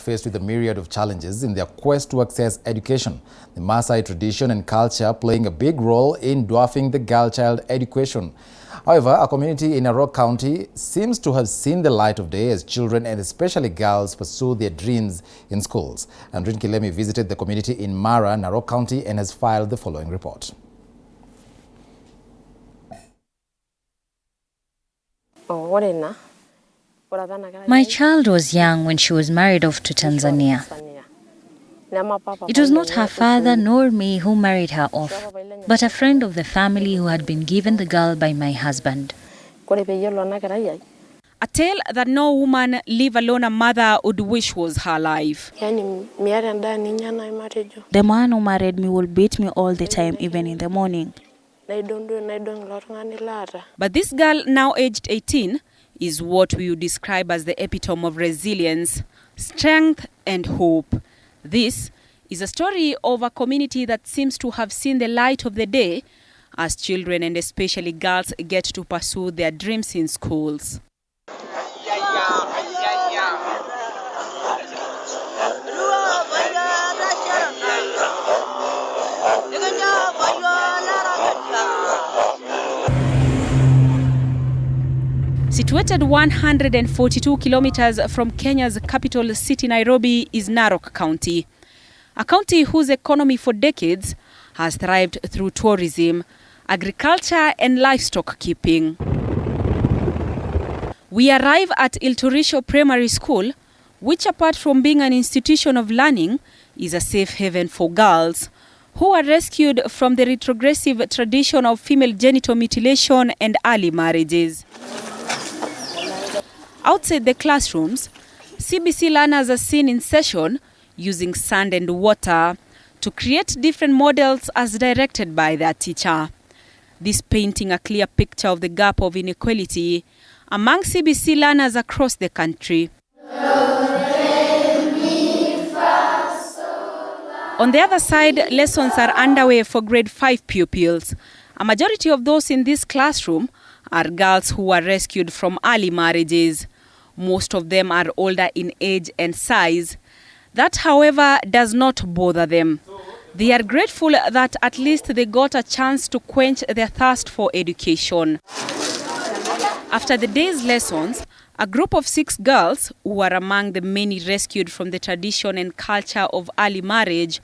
faced with a myriad of challenges in their quest to access education. The Maasai tradition and culture playing a big role in dwarfing the girl child education. However, a community in Narok County seems to have seen the light of day as children and especially girls pursue their dreams in schools. Andrin Kilemi visited the community in Mara, Narok County, and has filed the following report. My child was young when she was married off to Tanzania. It was not her father nor me who married her off, but a friend of the family who had been given the girl by my husband. A tale that no woman, leave alone a mother, would wish was her life. The man who married me will beat me all the time, even in the morning. But this girl, now aged 18, is what we would describe as the epitome of resilience, strength, and hope. This is a story of a community that seems to have seen the light of the day as children and especially girls get to pursue their dreams in schools. Situated 142 kilometers from Kenya's capital city, Nairobi, is Narok County. A county whose economy for decades has thrived through tourism, agriculture, and livestock keeping. We arrive at Ilturisho Primary School, which apart from being an institution of learning, is a safe haven for girls who are rescued from the retrogressive tradition of female genital mutilation and early marriages. Outside the classrooms, CBC learners are seen in session using sand and water to create different models as directed by their teacher. This painting a clear picture of the gap of inequality among CBC learners across the country. On the other side, lessons are underway for grade 5 pupils. A majority of those in this classroom are girls who were rescued from early marriages. Most of them are older in age and size. That, however, does not bother them. They are grateful that at least they got a chance to quench their thirst for education. After the day's lessons, a group of 6 girls, who are among the many rescued from the tradition and culture of early marriage,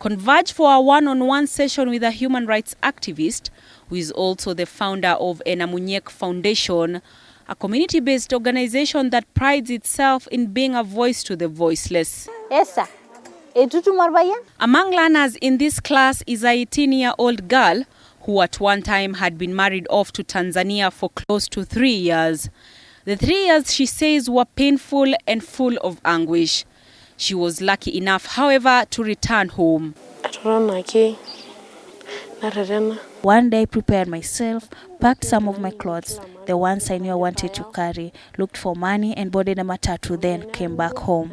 converge for a one-on-one session with a human rights activist, who is also the founder of Enamunyek Foundation, a community-based organization that prides itself in being a voice to the voiceless. Among learners in this class is a 18-year-old girl who at one time had been married off to Tanzania for close to 3 years. The 3 years, she says, were painful and full of anguish. She was lucky enough, however, to return home. One day I prepared myself, packed some of my clothes, the ones I knew I wanted to carry, looked for money and boarded a matatu, then came back home.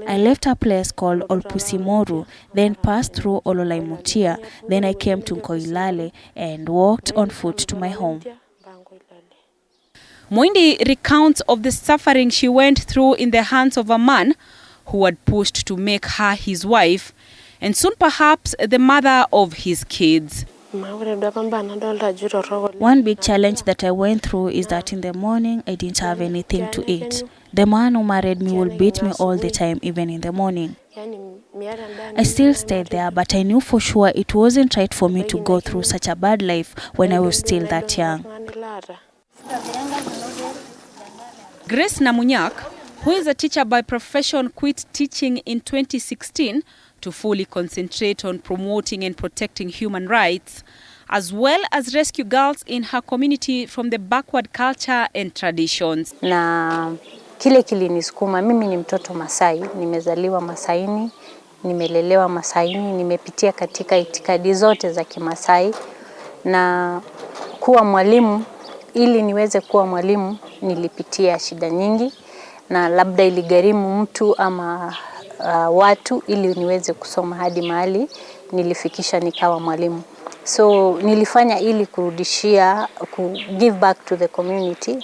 I left a place called Olpusimoru, then passed through Ololaimutia, then I came to Nkoilale and walked on foot to my home. Moindi recounts of the suffering she went through in the hands of a man who had pushed to make her his wife, and soon perhaps the mother of his kids. One big challenge that I went through is that in the morning I didn't have anything to eat. The man who married me will beat me all the time, even in the morning. I still stayed there, but I knew for sure it wasn't right for me to go through such a bad life when I was still that young. Grace Namunyak, who is a teacher by profession, quit teaching in 2016 to fully concentrate on promoting and protecting human rights, as well as rescue girls in her community from the backward culture and traditions. Na kile kilinisukuma, mimi ni mtoto Masai, nimezaliwa Masaini, nimelelewa Masaini, nimepitia katika itikadi zote za Kimasai, na kuwa mwalimu, ili niweze kuwa mwalimu nilipitia shida nyingi, na labda iligharimu mtu ama watu ili niweze kusoma hadi mahali nilifikisha nikawa mwalimu. So nilifanya ili kurudishia, give back to the community,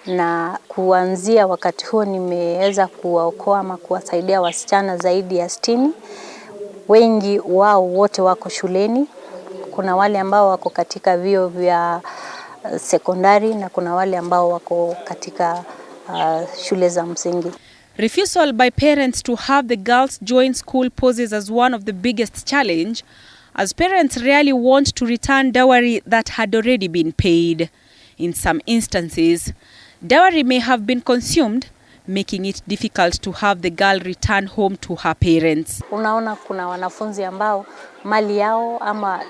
na kuanzia wakati huo nimeweza kuwaokoa ama kuwasaidia wasichana zaidi ya 60. Wengi wao wote wako shuleni. Kuna wale ambao wako katika vyuo vya sekondari na kuna wale ambao wako katika shule za msingi. Refusal by parents to have the girls join school poses as one of the biggest challenge, as parents rarely want to return dowry that had already been paid. In some instances, dowry may have been consumed, making it difficult to have the girl return home to her parents. Unaona kuna wanafunzi ambao mali yao ama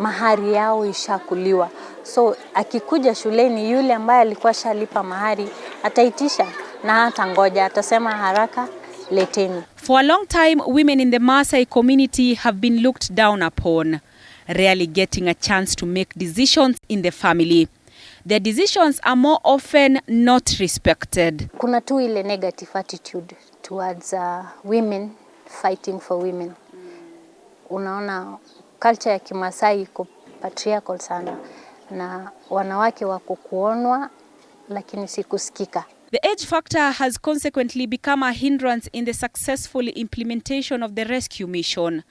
mahari yao ishakuliwa. So akikuja shuleni yule ambaye alikuwa shalipa mahari ataitisha na hata ngoja, atasema haraka leteni. For a long time, women in the Maasai community have been looked down upon, rarely getting a chance to make decisions in the family. Their decisions are more often not respected. Kuna tu ile negative attitude towards women fighting for women. Unaona culture ya Kimasai iko patriarchal sana na wanawake wako kuonwa lakini si kusikika. The age factor has consequently become a hindrance in the successful implementation of the rescue mission.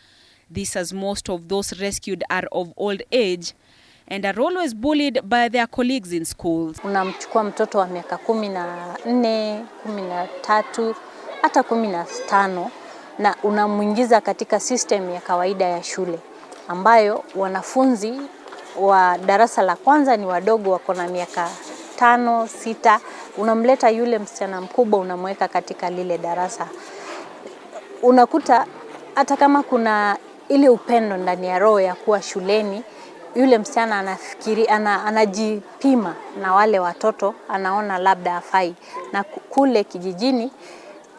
This, as most of those rescued are of old age and are always bullied by their colleagues in schools. Unamchukua mtoto wa miaka 14, 13, hata 15 na unamuingiza katika system ya kawaida ya shule ambayo wanafunzi wa darasa la kwanza ni wadogo, wako na miaka 5, 6. Unamleta yule msichana mkubwa unamweka katika lile darasa. Unakuta hata kama kuna ile upendo ndani ya roho ya kuwa shuleni, yule msichana anafikiri anajipima na wale watoto, anaona labda afai, na kule kijijini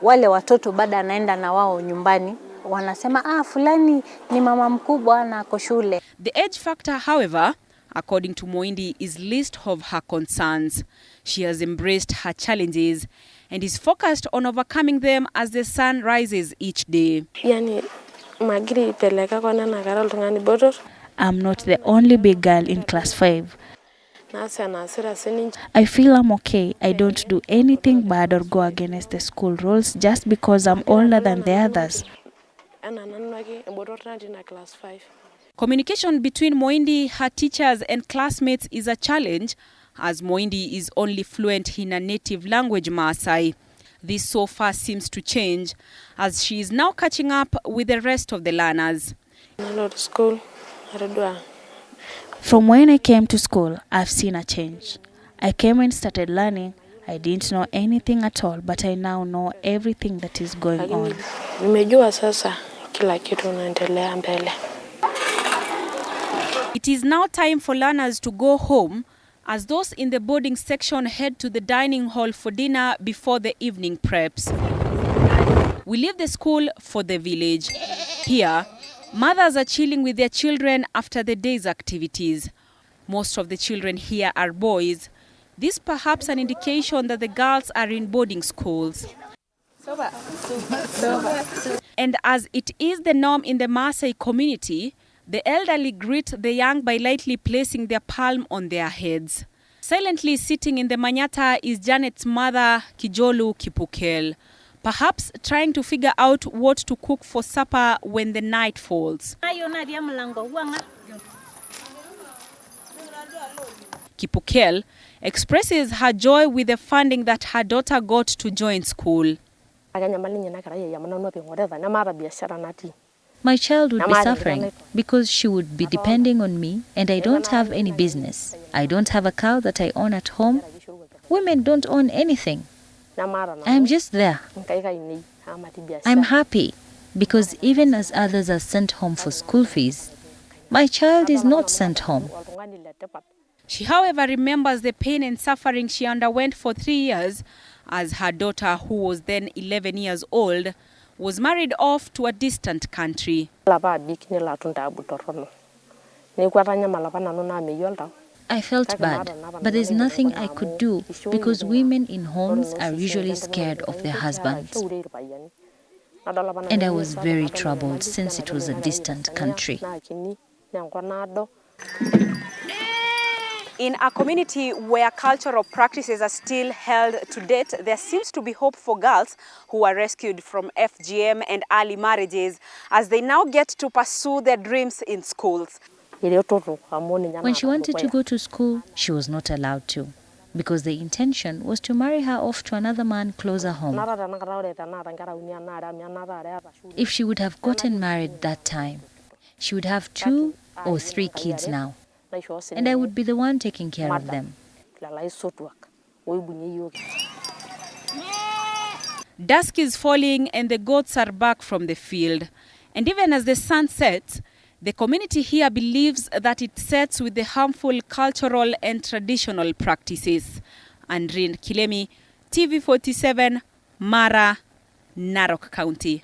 wale watoto baada anaenda na wao nyumbani wanasema fulani ni mama mkubwa na ako shule. The age factor, however, according to Moindi, is least of her concerns. She has embraced her challenges and is focused on overcoming them as the sun rises each day. I'm not the only big girl in class 5. I feel I'm okay. I don't do anything bad or go against the school rules just because I'm older than the others. Communication between Moindi, her teachers and classmates is a challenge, as Moindi is only fluent in her native language Maasai. This so far seems to change, as she is now catching up with the rest of the learners. From when I came to school, I've seen a change. I came and started learning. I didn't know anything at all, but I now know everything that is going on. It is now time for learners to go home, as those in the boarding section head to the dining hall for dinner before the evening preps. We leave the school for the village. Here, mothers are chilling with their children after the day's activities. Most of the children here are boys. This perhaps an indication that the girls are in boarding schools. And as it is the norm in the Maasai community, the elderly greet the young by lightly placing their palm on their heads. Silently sitting in the manyata is Janet's mother, Kijolu Kipukel, perhaps trying to figure out what to cook for supper when the night falls. Kipukel expresses her joy with the funding that her daughter got to join school. My child would be suffering because she would be depending on me, and I don't have any business. I don't have a cow that I own at home. Women don't own anything. I'm just there. I'm happy because even as others are sent home for school fees, my child is not sent home. She, however, remembers the pain and suffering she underwent for 3 years as her daughter, who was then 11 years old, was married off to a distant country. I felt bad, but there's nothing I could do because women in homes are usually scared of their husbands. And I was very troubled since it was a distant country. In a community where cultural practices are still held to date, there seems to be hope for girls who are rescued from FGM and early marriages as they now get to pursue their dreams in schools. When she wanted to go to school, she was not allowed to, because the intention was to marry her off to another man closer home. If she would have gotten married that time, she would have 2 or 3 kids now, and I would be the one taking care of them. Dusk is falling and the goats are back from the field. And even as the sun sets, the community here believes that it sets with the harmful cultural and traditional practices. Andrine Kilemi, TV47, Mara, Narok County.